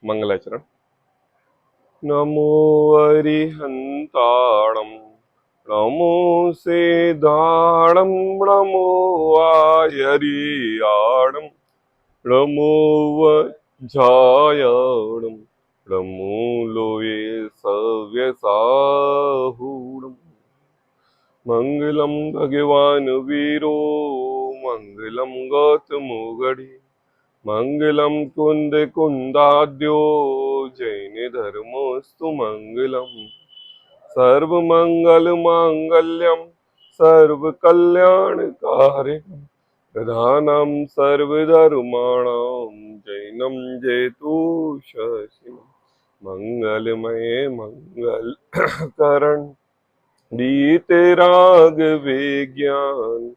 मंगलाचरण। नमो अरिहंताणं नमो सेदाणं नमो आयरियाणं नमो वज्रायणं नमो लोये सव्यसाहूणम्। मंगलम भगवान वीरो मंगलम गौतमो गढ़ी मंगलम कुंद कुंदाद्यो जैन धर्मोस्तु मंगलम। सर्व मंगल मांगल्यम सर्व कल्याणकारिणम प्रधानम सर्वधर्माणाम जैनम जेतु शशिनम। मंगलमय मंगल करण बीते राग विज्ञान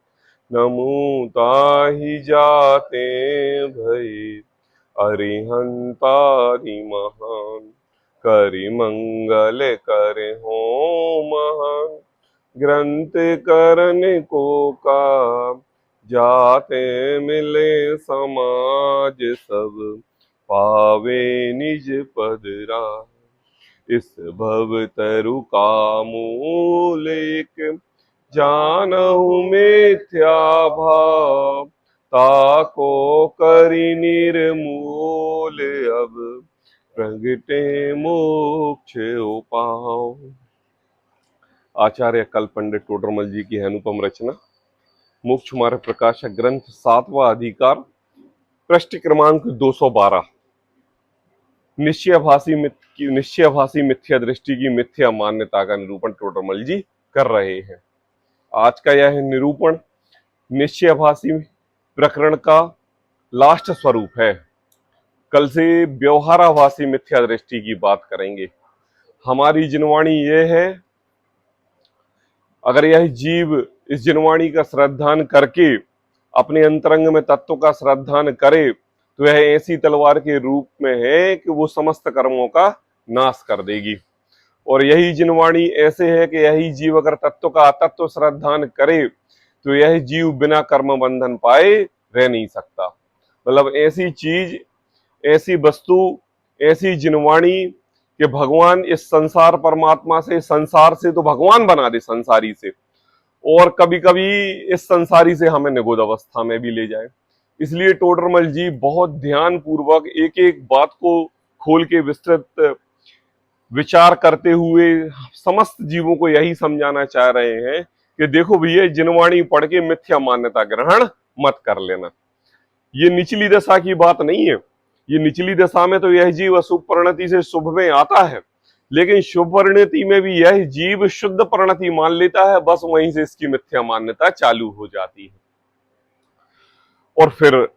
नमो ताहि जाते भई अरिहंतारि महान। करि मंगल कर हो महान ग्रंथ करन को का जाते मिले समाज सब पावे निज पद राज। इस भव तरु का मूल एक जानहु मिथ्या भाव ताको करि निर्मूल अब प्रगटे मोक्ष उपाव। आचार्य कल पंडित टोडरमल जी की अनुपम रचना मोक्ष मार्ग प्रकाशक ग्रंथ 7वां अधिकार पृष्ठ क्रमांक 212 निश्चयभाषी मिथ्या दृष्टि की मिथ्या मान्यता का निरूपण टोडरमल जी कर रहे हैं। आज का यह निरूपण निश्चयभाषी प्रकरण का लास्ट स्वरूप है। कल से व्यवहाराभासी मिथ्या दृष्टि की बात करेंगे। हमारी जिनवाणी यह है, अगर यह जीव इस जिनवाणी का श्रद्धान करके अपने अंतरंग में तत्व का श्रद्धान करे तो यह ऐसी तलवार के रूप में है कि वो समस्त कर्मों का नाश कर देगी। और यही जिनवाणी ऐसे है कि यही जीव अगर तत्व का अतत्व श्रद्धान करे तो यह जीव बिना कर्म बंधन पाए रह नहीं सकता। मतलब ऐसी चीज, ऐसी वस्तु, ऐसी जिनवाणी कि भगवान इस संसार परमात्मा से, संसार से तो भगवान बना दे संसारी से, और कभी कभी इस संसारी से हमें निगोद अवस्था में भी ले जाए। इसलिए टोडरमल जी बहुत ध्यान पूर्वक एक एक बात को खोल के विस्तृत विचार करते हुए समस्त जीवों को यही समझाना चाह रहे हैं कि देखो भैया, जिनवाणी पढ़ के मिथ्या मान्यता ग्रहण मत कर लेना। ये निचली दशा की बात नहीं है। ये निचली दशा में तो यह जीव अशुभ परिणति से शुभ में आता है, लेकिन शुभ परिणति में भी यह जीव शुद्ध परिणति मान लेता है। बस वहीं से इसकी मिथ्या मान्यता चालू हो जाती है और फिर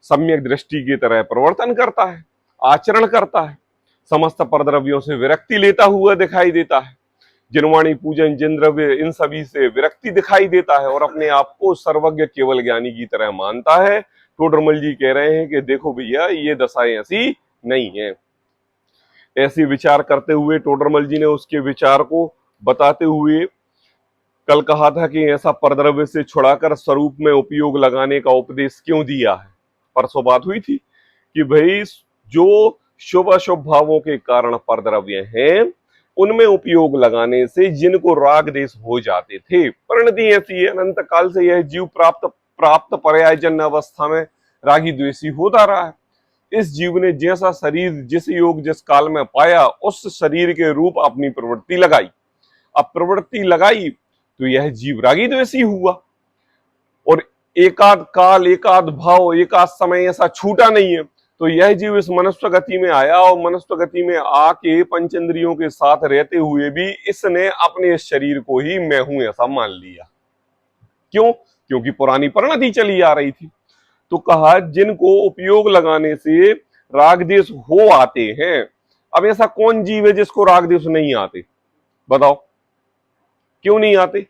सम्यक दृष्टि की तरह प्रवर्तन करता है, आचरण करता है, समस्त परद्रव्यों से विरक्ति लेता हुआ दिखाई देता है। जिनवाणी, पूजन, जिन द्रव्य, इन सभी से विरक्ति दिखाई देता है और अपने आप को सर्वज्ञ केवल ज्ञानी की तरह मानता है। टोडरमल जी कह रहे हैं कि देखो भैया, ये दशाएं ऐसी नहीं है। ऐसी विचार करते हुए टोडरमल जी ने उसके विचार को बताते हुए कल कहा था कि ऐसा परद्रव्य से छुड़ाकर स्वरूप में उपयोग लगाने का उपदेश क्यों दिया है। परसों बात हुई थी कि भाई, जो शुभ अशुभ भावों के कारण परद्रव्य हैं, उनमें उपयोग लगाने से जिनको राग देश हो जाते थे, परिणति ऐसी है, अनंत काल से यह जीव प्राप्त पर्यायजन्य अवस्था में रागी द्वेषी होता रहा है। इस जीव ने जैसा शरीर, जिस योग, जिस काल में पाया, उस शरीर के रूप अपनी प्रवृत्ति लगाई। अब प्रवृत्ति लगाई तो यह जीव रागी द्वेषी हुआ और एकाध काल, एकाध भाव, एकाध समय ऐसा छूटा नहीं है। तो यह जीव इस मनुष्य गति में आया और मनुष्य गति में आके पंचेंद्रियों के साथ रहते हुए भी इसने अपने इस शरीर को ही मैं हूं ऐसा मान लिया। क्यों? क्योंकि पुरानी परिणति चली आ रही थी। तो कहा, जिनको उपयोग लगाने से राग देश हो आते हैं। अब ऐसा कौन जीव है जिसको राग देश नहीं आते? बताओ, क्यों नहीं आते?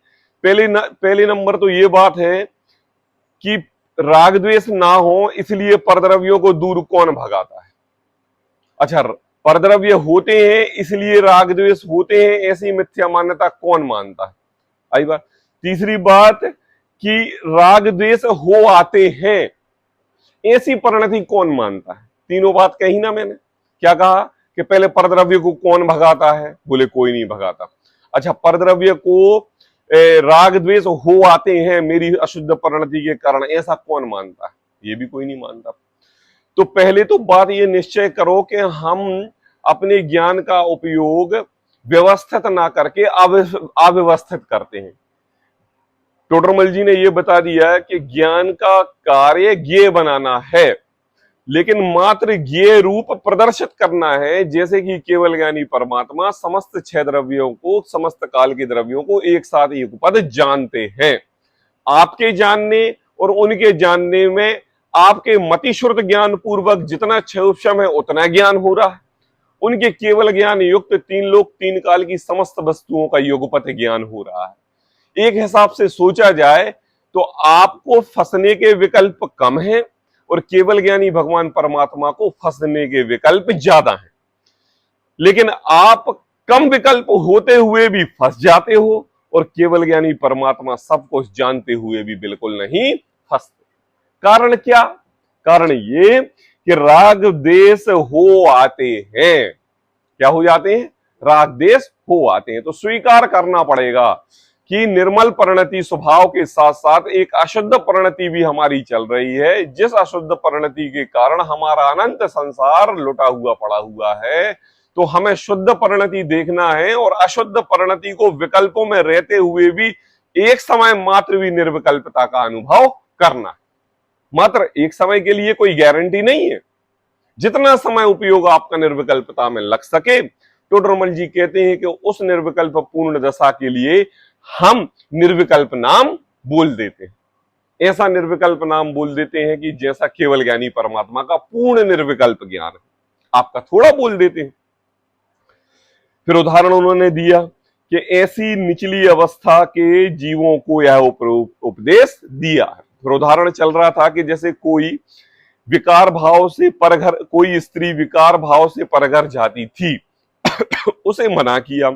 पहले नंबर तो ये बात है कि राग द्वेष ना हो, इसलिए परद्रव्यों को दूर कौन भगाता है? अच्छा, परद्रव्य होते हैं इसलिए राग द्वेष होते हैं, ऐसी मिथ्या मान्यता कौन मानता है? आई बात। तीसरी बात कि राग द्वेष हो आते हैं, ऐसी परिणति कौन मानता है? तीनों बात कही ना मैंने। क्या कहा कि पहले परद्रव्य को कौन भगाता है? बोले कोई नहीं भगाता। अच्छा, परद्रव्य को राग द्वेष हो आते हैं मेरी अशुद्ध परिणति के कारण, ऐसा कौन मानता है? ये भी कोई नहीं मानता। तो पहले तो बात ये निश्चय करो कि हम अपने ज्ञान का उपयोग व्यवस्थित ना करके अव्यवस्थित करते हैं। टोडरमल जी ने यह बता दिया कि ज्ञान का कार्य ज्ञेय बनाना है, लेकिन मात्र ज्ञेय रूप प्रदर्शित करना है। जैसे कि केवल ज्ञानी परमात्मा समस्त छह द्रव्यों को, समस्त काल के द्रव्यों को एक साथ एक पद जानते हैं। आपके जानने और उनके जानने में आपके मतिश्रुत ज्ञान पूर्वक जितना क्षम है उतना ज्ञान हो रहा है। उनके केवल ज्ञान युक्त तीन लोक तीन काल की समस्त वस्तुओं का युगपत ज्ञान हो रहा है। एक हिसाब से सोचा जाए तो आपको फंसने के विकल्प कम हैं और केवल ज्ञानी भगवान परमात्मा को फंसने के विकल्प ज्यादा हैं। लेकिन आप कम विकल्प होते हुए भी फंस जाते हो और केवल ज्ञानी परमात्मा सब कुछ जानते हुए भी बिल्कुल नहीं फंसते। कारण क्या? कारण ये कि राग देश हो आते हैं। क्या हो जाते हैं? राग देश हो आते हैं। तो स्वीकार करना पड़ेगा कि निर्मल परिणति स्वभाव के साथ साथ एक अशुद्ध परिणति भी हमारी चल रही है, जिस अशुद्ध परिणति के कारण हमारा अनंत संसार लुटा हुआ पड़ा हुआ है। तो हमें शुद्ध परिणति देखना है और अशुद्ध परिणति को विकल्पों में रहते हुए भी एक समय मात्र भी निर्विकल्पता का अनुभव करना है। मात्र एक समय के लिए कोई गारंटी नहीं है। जितना समय उपयोग आपका निर्विकल्पता में लग सके, टोडरमल जी कहते हैं कि उस निर्विकल्प पूर्ण दशा के लिए हम निर्विकल्प नाम बोल देते हैं। ऐसा निर्विकल्प नाम बोल देते हैं कि जैसा केवल ज्ञानी परमात्मा का पूर्ण निर्विकल्प ज्ञान है, आपका थोड़ा बोल देते हैं। फिर उदाहरण उन्होंने दिया कि ऐसी निचली अवस्था के जीवों को यह उपदेश दिया है। फिर उदाहरण चल रहा था कि जैसे कोई विकार भाव से परघर, कोई स्त्री विकार भाव से परघर जाती थी उसे मना किया,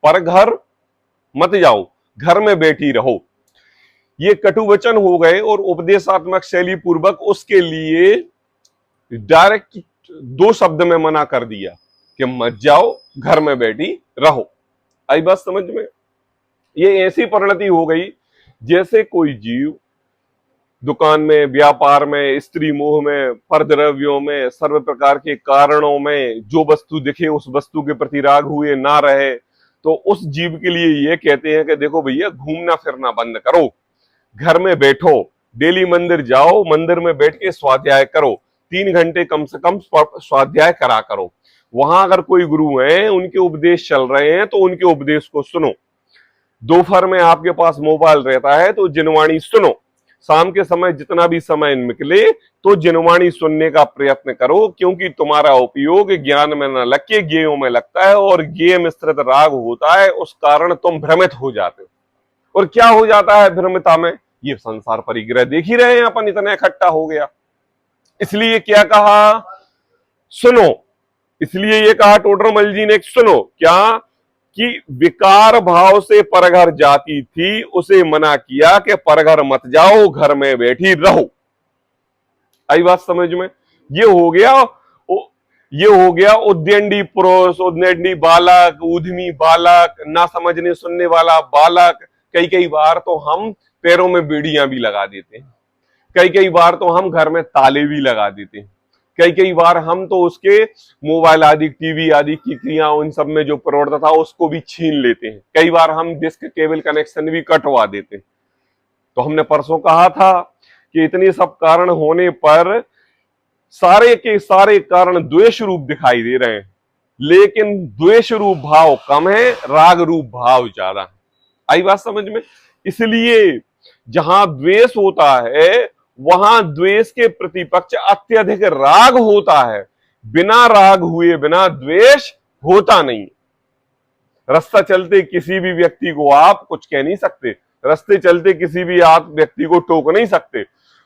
परघर मत जाओ, घर में बैठी रहो। ये कटु वचन हो गए और उपदेशात्मक शैली पूर्वक उसके लिए डायरेक्ट दो शब्द में मना कर दिया कि मत जाओ, घर में बैठी रहो। आई बात समझ में? ये ऐसी परिणति हो गई जैसे कोई जीव दुकान में, व्यापार में, स्त्री मोह में, परद्रव्यों में, सर्व प्रकार के कारणों में जो वस्तु दिखे उस वस्तु के प्रति राग हुए ना रहे। तो उस जीव के लिए ये कहते हैं कि देखो भैया, घूमना फिरना बंद करो, घर में बैठो, डेली मंदिर जाओ, मंदिर में बैठ के स्वाध्याय करो, 3 घंटे कम से कम स्वाध्याय करा करो। वहां अगर कोई गुरु हैं, उनके उपदेश चल रहे हैं तो उनके उपदेश को सुनो। दोपहर में आपके पास मोबाइल रहता है तो जिनवाणी सुनो। शाम के समय जितना भी समय निकले तो जिनवाणी सुनने का प्रयत्न करो, क्योंकि तुम्हारा उपयोग ज्ञान में न लग के ज्ञेयों में लगता है और ज्ञेय मिश्रित राग होता है। उस कारण तुम भ्रमित हो जाते हो। और क्या हो जाता है भ्रमिता में? ये संसार परिग्रह देख ही रहे हैं अपन, इतना इकट्ठा हो गया। इसलिए क्या कहा? सुनो। इसलिए ये कहा टोडरमल जी ने, सुनो क्या कि विकार भाव से परघर जाती थी, उसे मना किया कि परघर मत जाओ, घर में बैठी रहो। आई बात समझ में? ये हो गया उद्यंडी पुरुष, उद्यंडी बालक, उद्यमी बालक, ना समझने सुनने वाला बालक। कई बार तो हम पैरों में बेड़ियां भी लगा देते हैं, कई बार तो हम घर में ताले भी लगा देते हैं, कई बार हम तो उसके मोबाइल आदि, टीवी आदि की क्रिया, उन सब में जो प्रवृत्ता था उसको भी छीन लेते हैं। कई बार हम डिस्क केबल कनेक्शन भी कटवा देते हैं। तो हमने परसों कहा था कि इतने सब कारण होने पर सारे के सारे कारण द्वेष रूप दिखाई दे रहे हैं, लेकिन द्वेष रूप भाव कम है, राग रूप भाव ज्यादा है। आई बात समझ में? इसलिए जहां द्वेष होता है वहां द्वेष के प्रतिपक्ष अत्यधिक राग होता है। बिना राग हुए बिना द्वेष होता नहीं। रास्ता चलते किसी भी व्यक्ति को आप कुछ कह नहीं सकते, रास्ते चलते किसी भी आप व्यक्ति को टोक नहीं सकते,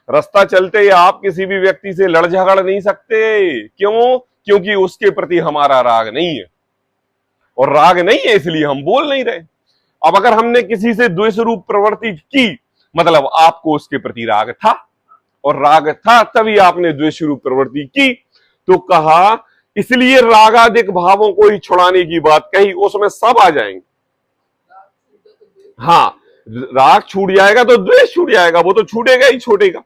रास्ता चलते आप किसी भी व्यक्ति से लड़ झगड़ नहीं सकते। क्यों? क्योंकि उसके प्रति हमारा राग नहीं है, और राग नहीं है इसलिए हम बोल नहीं रहे। अब अगर हमने किसी से द्वेष रूप प्रवृत्ति की, मतलब आपको उसके प्रति राग था, और राग था तभी आपने द्वेष रूप प्रवृत्ति की। तो कहा इसलिए रागादिक भावों को ही छुड़ाने की बात कही, उसमें सब आ जाएंगे। हाँ, राग छूट जाएगा तो द्वेष छूट जाएगा, वो तो छूटेगा ही छूटेगा।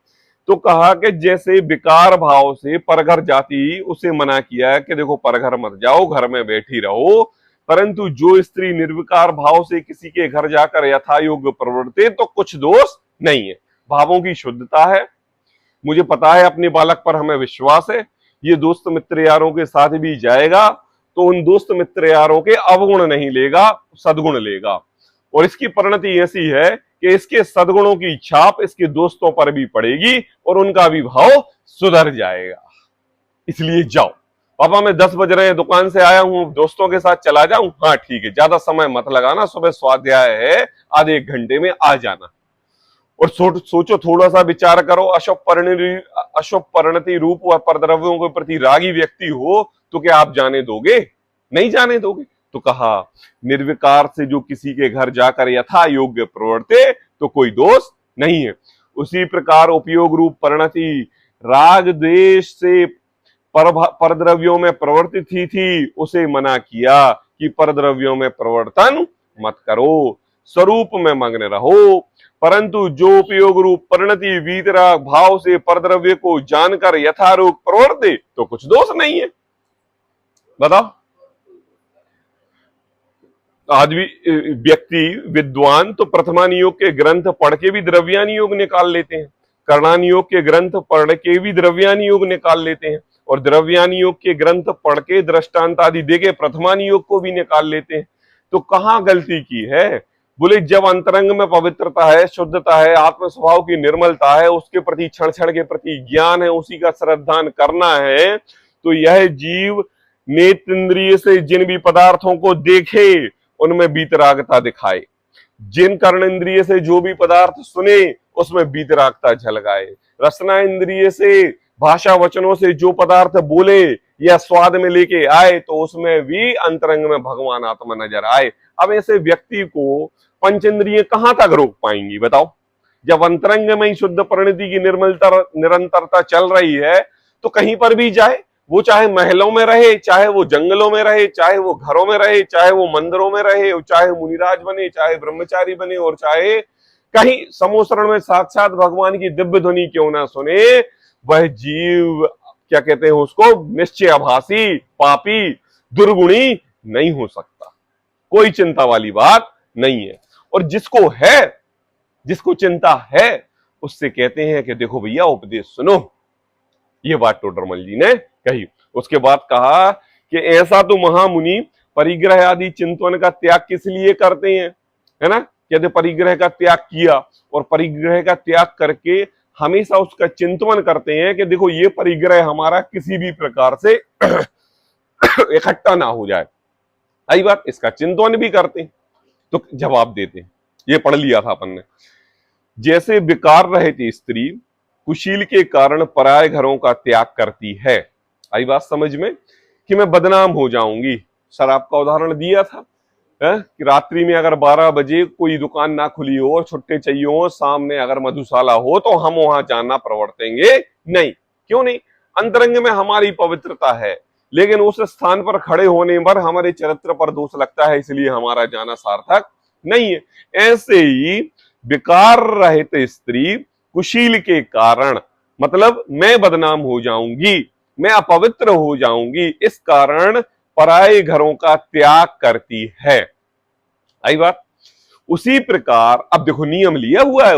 तो कहा कि जैसे विकार भाव से परघर जाती, उसे मना किया कि देखो परघर मत जाओ, घर में बैठी रहो। परंतु जो स्त्री निर्विकार भाव से किसी के घर जाकर यथा योग्य प्रवर्ते तो कुछ दोष नहीं है, भावों की शुद्धता है। मुझे पता है अपने बालक पर हमें विश्वास है, ये दोस्त मित्र यारों के साथ भी जाएगा तो उन दोस्त मित्र यारों के अवगुण नहीं लेगा, सद्गुण लेगा। और इसकी परिणति ऐसी है कि इसके सद्गुणों की छाप इसके दोस्तों पर भी पड़ेगी और उनका भी भाव सुधर जाएगा। इसलिए जाओ। पापा मैं 10 बज रहे हैं, दुकान से आया हूं, दोस्तों के साथ चला जाऊं? हाँ ठीक है, ज्यादा समय मत लगाना, सुबह स्वाध्याय है, आधे 1 घंटे में आ जाना। और सोचो, थोड़ा सा विचार करो, अशुभ परिणति रूप व परद्रव्यों के प्रति रागी व्यक्ति हो तो क्या आप जाने दोगे? नहीं जाने दोगे। तो कहा निर्विकार से जो किसी के घर जाकर यथा योग्य प्रवर्ते तो कोई दोष नहीं है। उसी प्रकार उपयोग रूप परिणति राग द्वेष से परद्रव्यों में प्रवर्तित ही थी, उसे मना किया कि परद्रव्यों में प्रवर्तन मत करो, स्वरूप में मग्न रहो। परंतु जो उपयोग रूप परिणति वीतराग भाव से परद्रव्य को जानकर यथारूप प्रवर्ते तो कुछ दोष नहीं है। बताओ, आज भी व्यक्ति विद्वान तो प्रथमान योग के ग्रंथ पढ़ के भी द्रव्यानि योग निकाल लेते हैं, कर्णानि योग के ग्रंथ पढ़ के भी द्रव्यानि योग निकाल लेते हैं, और द्रव्यानि योग के ग्रंथ पढ़ के दृष्टांत आदि देके प्रथमानि योग को भी निकाल लेते हैं। तो कहां गलती की है? बोले जब अंतरंग में पवित्रता है, शुद्धता है, आत्म स्वभाव की निर्मलता है, उसके प्रति क्षण क्षण के प्रति ज्ञान है, उसी का श्रद्धान करना है, तो यह जीव नेत्र इंद्रिय से जिन भी पदार्थों को देखे उनमें वीतरागता दिखाए, जिन कर्ण इंद्रिय से जो भी पदार्थ सुने उसमें वीतरागता झलकाए, रसना इंद्रिय से भाषा वचनों से जो पदार्थ बोले या स्वाद में लेके आए तो उसमें भी अंतरंग में भगवान आत्मा नजर आए। अब ऐसे व्यक्ति को पंच इंद्रिय कहां तक रोक पाएंगी? बताओ। जब अंतरंग में ही शुद्ध परिणति की निरंतरता चल रही है तो कहीं पर भी जाए, वो चाहे महलों में रहे, चाहे वो जंगलों में रहे, चाहे वो घरों में रहे, चाहे वो मंदिरों में रहे, चाहे मुनिराज बने, चाहे ब्रह्मचारी बने, और चाहे कहीं समोसरण में साक्षात भगवान की दिव्य ध्वनि क्यों ना सुने, वह जीव क्या कहते हैं उसको, निश्चय आभासी, पापी, दुर्गुणी नहीं हो सकता। कोई चिंता वाली बात नहीं है। और जिसको है, जिसको चिंता है, उससे कहते हैं कि देखो भैया उपदेश सुनो। ये बात टोडरमल जी ने कही। उसके बाद कहा कि ऐसा तो महामुनि परिग्रह आदि चिंतन का त्याग किस लिए करते हैं, है ना? यदि परिग्रह का त्याग किया और परिग्रह का त्याग करके हमेशा उसका चिंतन करते हैं कि देखो ये परिग्रह हमारा किसी भी प्रकार से इकट्ठा ना हो जाए, आई बात, इसका चिंतन भी करते हैं। तो जवाब देते हैं, ये पढ़ लिया था अपन ने। जैसे विकार रहित स्त्री कुशील के कारण पराये घरों का त्याग करती है, आई बात समझ में, कि मैं बदनाम हो जाऊंगी। शराब का उदाहरण दिया था कि रात्रि में अगर 12 बजे कोई दुकान ना खुली हो और छुट्टे चाहिए हो, सामने अगर मधुशाला हो तो हम वहां जाना प्रवर्तेंगे नहीं। क्यों नहीं? अंतरंग में हमारी पवित्रता है, लेकिन उस स्थान पर खड़े होने पर हमारे चरित्र पर दोष लगता है, इसलिए हमारा जाना सार्थक नहीं है। ऐसे ही विकार रहित स्त्री कुशील के कारण, मतलब मैं बदनाम हो जाऊंगी, मैं अपवित्र हो जाऊंगी, इस कारण पराये घरों का त्याग करती है, आई बात। उसी प्रकार अब देखो नियम लिया हुआ है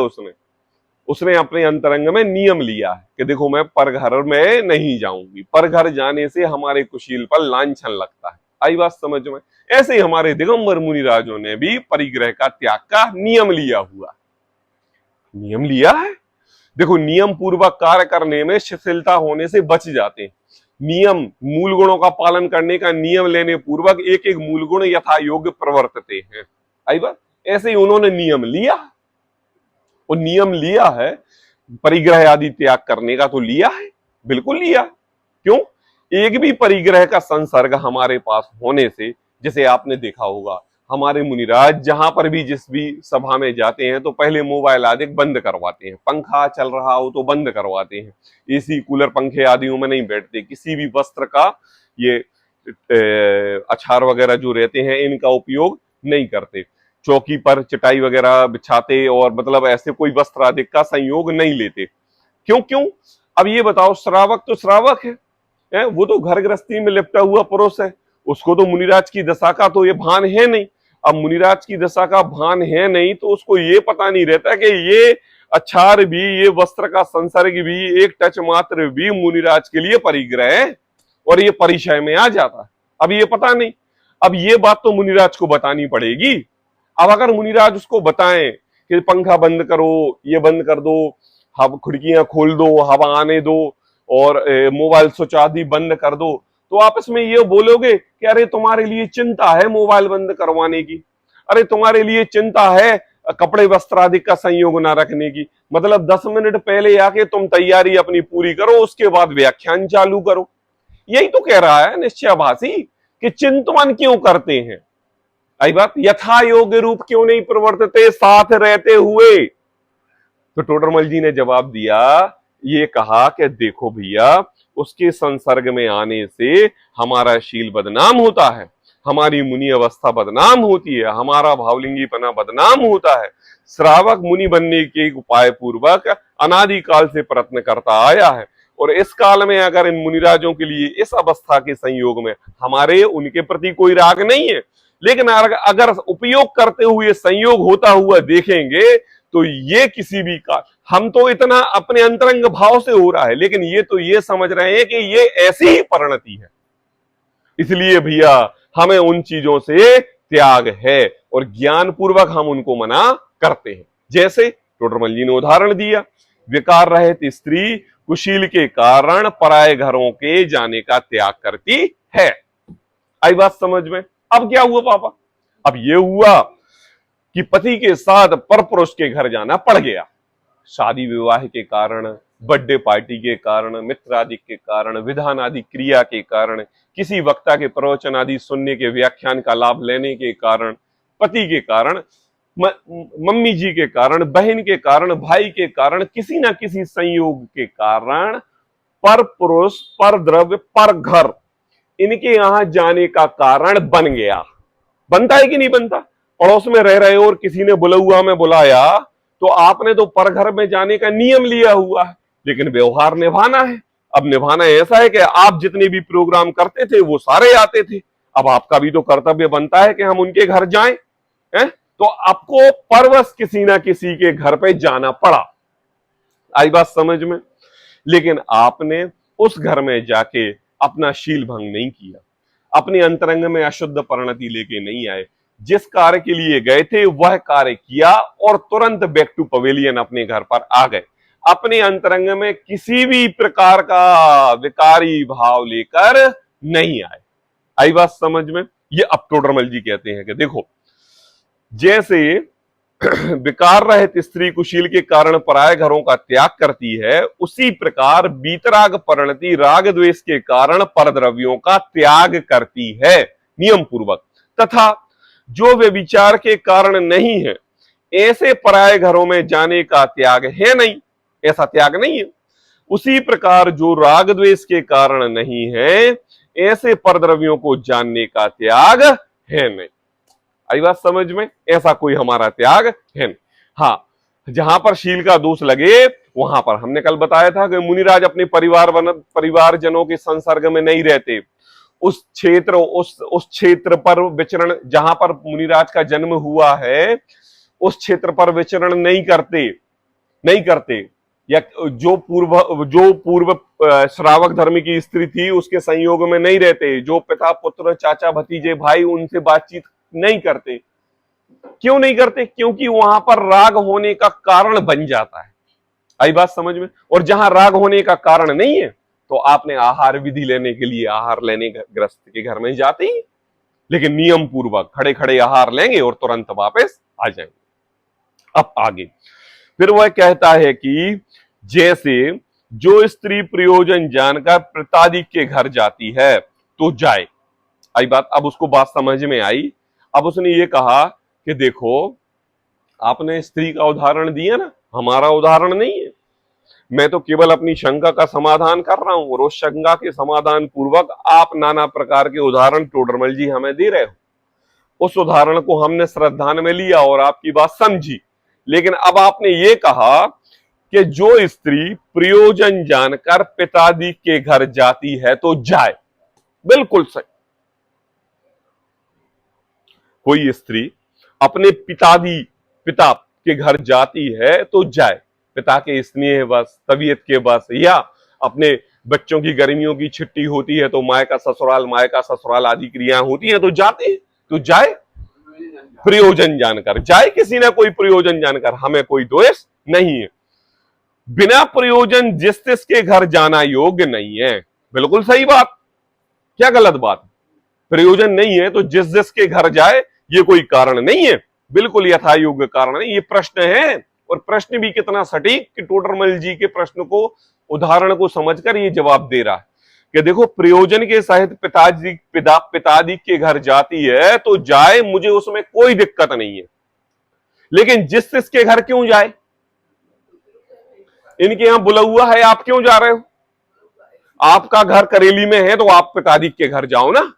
उसने अपने अंतरंग में नियम लिया है कि देखो मैं परघर में नहीं जाऊंगी, परघर जाने से हमारे कुशील पर लांछन लगता है, आई बात समझ में। ऐसे ही हमारे दिगंबर मुनिराजों ने भी परिग्रह का त्याग का नियम लिया हुआ, नियम लिया है। देखो नियम पूर्वक कार्य करने में शिथिलता होने से बच जाते हैं। नियम, मूल गुणों का पालन करने का नियम लेने पूर्वक एक एक मूल गुण यथा योग्य प्रवर्तते हैं, आई बात। ऐसे ही उन्होंने नियम लिया, और नियम लिया है परिग्रह आदि त्याग करने का, तो लिया है, बिल्कुल लिया। क्यों? एक भी परिग्रह का संसर्ग हमारे पास होने से, जैसे आपने देखा होगा हमारे मुनिराज जहां पर भी जिस भी सभा में जाते हैं तो पहले मोबाइल आदि बंद करवाते हैं, पंखा चल रहा हो तो बंद करवाते हैं, एसी कूलर पंखे आदियों में नहीं बैठते, किसी भी वस्त्र का ये अछार वगैरह जो रहते हैं इनका उपयोग नहीं करते, चौकी पर चटाई वगैरह बिछाते और मतलब ऐसे कोई वस्त्र आदि का संयोग नहीं लेते। क्यों क्यों? अब ये बताओ, श्रावक तो श्रावक है, वो तो घर गृहस्थी में लिपटा हुआ पुरुष है, उसको तो मुनिराज की दशा का तो ये भान है नहीं। अब मुनिराज की दशा का भान है नहीं तो उसको ये पता नहीं रहता कि ये अछार भी, ये वस्त्र का संसर्ग भी, एक टच मात्र भी मुनिराज के लिए परिग्रह है और ये परिचय में आ जाता है। अब ये पता नहीं, अब ये बात तो मुनिराज को बतानी पड़ेगी। अब अगर मुनिराज उसको बताएं कि पंखा बंद करो, ये बंद कर दो, हवा खिड़कियां खोल दो, हवा आने दो और मोबाइल स्विच आदि बंद कर दो, तो आप इसमें ये बोलोगे कि अरे तुम्हारे लिए चिंता है मोबाइल बंद करवाने की, अरे तुम्हारे लिए चिंता है कपड़े वस्त्र आदि का संयोग ना रखने की, मतलब 10 मिनट पहले आके तुम तैयारी अपनी पूरी करो, उसके बाद व्याख्यान चालू करो। यही तो कह रहा है निश्चयभाषी कि चिंतन क्यों करते हैं, आई बात, यथा योग्य रूप क्यों नहीं प्रवर्तते साथ रहते हुए। तो टोडरमल जी ने जवाब दिया, ये कहा कि देखो भैया, उसके संसर्ग में आने से हमारा शील बदनाम होता है, हमारी मुनि अवस्था बदनाम होती है, हमारा भावलिंगीपना बदनाम होता है। श्रावक मुनि बनने के उपाय पूर्वक अनादिकाल से प्रयत्न करता आया है और इस काल में अगर इन मुनिराजों के लिए इस अवस्था के संयोग में हमारे उनके प्रति कोई राग नहीं है, लेकिन अगर उपयोग करते हुए संयोग होता हुआ देखेंगे तो ये किसी भी का, हम तो इतना अपने अंतरंग भाव से हो रहा है, लेकिन ये तो ये समझ रहे हैं कि ये ऐसी ही परिणति है, इसलिए भैया हमें उन चीजों से त्याग है और ज्ञान पूर्वक हम उनको मना करते हैं। जैसे टोडरमल जी ने उदाहरण दिया, विकार रहित स्त्री कुशील के कारण पराये घरों के जाने का त्याग करती है। आई बात समझ में? अब क्या हुआ पापा? अब ये हुआ कि पति के साथ परपुरुष के घर जाना पड़ गया, शादी विवाह के कारण, बर्थडे पार्टी के कारण, मित्र आदि के कारण, विधान आदि क्रिया के कारण, किसी वक्ता के प्रवचन आदि सुनने के, व्याख्यान का लाभ लेने के कारण, पति के कारण, मम्मी जी के कारण, बहन के कारण, भाई के कारण, किसी ना किसी संयोग के कारण पर पुरुष, पर द्रव्य, पर घर, इनके यहां जाने का कारण बन गया। बनता है कि नहीं बनता? पड़ोस में रह रहे हो और किसी ने बुलौआ में बुलाया तो आपने तो पर घर में जाने का नियम लिया हुआ है, लेकिन व्यवहार निभाना है। अब निभाना ऐसा है कि आप जितने भी प्रोग्राम करते थे वो सारे आते थे, अब आपका भी तो कर्तव्य बनता है कि हम उनके घर जाएं, हैं? तो आपको परवश किसी ना किसी के घर पे जाना पड़ा। आई बात समझ में? लेकिन आपने उस घर में जाके अपना शील भंग नहीं किया, अपने अंतरंग में अशुद्ध परिणति लेके नहीं आए, जिस कार्य के लिए गए थे वह कार्य किया और तुरंत बैक टू पवेलियन अपने घर पर आ गए, अपने अंतरंग में किसी भी प्रकार का विकारी भाव लेकर नहीं आए। आई बात समझ में? ये अब टोडरमल जी कहते हैं कि देखो, जैसे विकार रहित स्त्री कुशील के कारण पराये घरों का त्याग करती है, उसी प्रकार बीतराग परिणति राग द्वेष के कारण परद्रव्यों का त्याग करती है नियम पूर्वक, तथा जो वे विचार के कारण नहीं है, ऐसे पराये घरों में जाने का त्याग है नहीं, ऐसा त्याग नहीं है। उसी प्रकार जो राग द्वेष के कारण नहीं है, ऐसे परद्रव्यों को जानने का त्याग है नहीं। आई बात समझ में? ऐसा कोई हमारा त्याग है नहीं। हाँ, जहां पर शील का दोष लगे वहां पर हमने कल बताया था कि मुनिराज अपने परिवारजनों के संसर्ग में नहीं रहते, उस क्षेत्र पर विचरण, जहां पर मुनिराज का जन्म हुआ है उस क्षेत्र पर विचरण नहीं करते, या जो पूर्व श्रावक धर्म की स्त्री थी उसके संयोग में नहीं रहते, जो पिता पुत्र चाचा भतीजे भाई उनसे बातचीत नहीं करते। क्यों नहीं करते? क्योंकि वहां पर राग होने का कारण बन जाता है। आई बात समझ में? और जहां राग होने का कारण नहीं है तो आपने आहार विधि लेने के लिए आहार लेने ग्रस्त के घर में जाते ही, लेकिन नियम पूर्वक खड़े खड़े आहार लेंगे और तुरंत वापस आ जाएंगे। अब आगे फिर वह कहता है कि जैसे जो स्त्री प्रयोजन जानकर प्रतादिक के घर जाती है तो जाए। आई बात, अब उसको बात समझ में आई। अब उसने ये कहा कि देखो आपने स्त्री का उदाहरण दिया ना, हमारा उदाहरण नहीं है, मैं तो केवल अपनी शंका का समाधान कर रहा हूं और उस शंका के समाधान पूर्वक आप नाना प्रकार के उदाहरण टोडरमल जी हमें दे रहे हो। उस उदाहरण को हमने श्रद्धान में लिया और आपकी बात समझी, लेकिन अब आपने ये कहा कि जो स्त्री प्रयोजन जानकर पिताजी के घर जाती है तो जाए। बिल्कुल सही। कोई स्त्री अपने पिता के घर जाती है तो जाए, पिता के स्नेह बस, तबीयत के बस, या अपने बच्चों की गर्मियों की छुट्टी होती है तो मायका ससुराल आदि क्रियाएं होती हैं तो जाते हैं, तो जाए प्रयोजन जानकर, जाए किसी ना कोई प्रयोजन जानकर, हमें कोई दोष नहीं है। बिना प्रयोजन जिस तिसके घर जाना योग्य नहीं है। बिल्कुल सही बात, क्या गलत बात? प्रयोजन नहीं है तो जिस जिसके घर जाए ये कोई कारण नहीं है, बिल्कुल यथा योग्य कारण है। ये प्रश्न है, और प्रश्न भी कितना सटीक कि टोडरमल जी के प्रश्न को, उदाहरण को समझकर ये जवाब दे रहा है कि देखो प्रयोजन के सहित पिताजी के घर जाती है तो जाए, मुझे उसमें कोई दिक्कत नहीं है, लेकिन जिस जिसके घर क्यों जाए? इनके यहां बुला हुआ है, आप क्यों जा रहे हो? आपका घर करेली में है तो आप पिताजी के घर जाओ ना।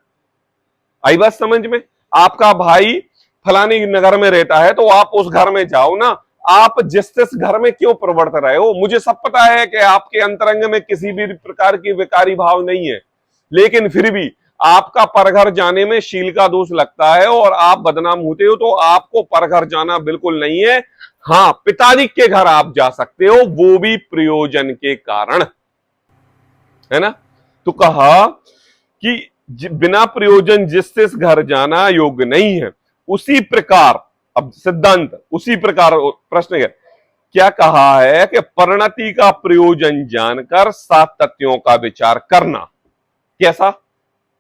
आई बात समझ में? आपका भाई फलानी नगर में रहता है तो आप उस घर में जाओ ना। आप जिस घर में क्यों प्रवर्त रहे हो? मुझे सब पता है कि आपके अंतरंग में किसी भी प्रकार की विकारी भाव नहीं है, लेकिन फिर भी आपका परघर जाने में शील का दोष लगता है और आप बदनाम होते हो, तो आपको परघर जाना बिल्कुल नहीं है। हाँ, पिताजी के घर आप जा सकते हो, वो भी प्रयोजन के कारण, है ना। तो कहा कि बिना प्रयोजन जिससे घर जाना योग्य नहीं है, उसी प्रकार, अब सिद्धांत उसी प्रकार, प्रश्न है क्या कहा है कि परिणति का प्रयोजन जानकर 7 तथ्यों का विचार करना। कैसा?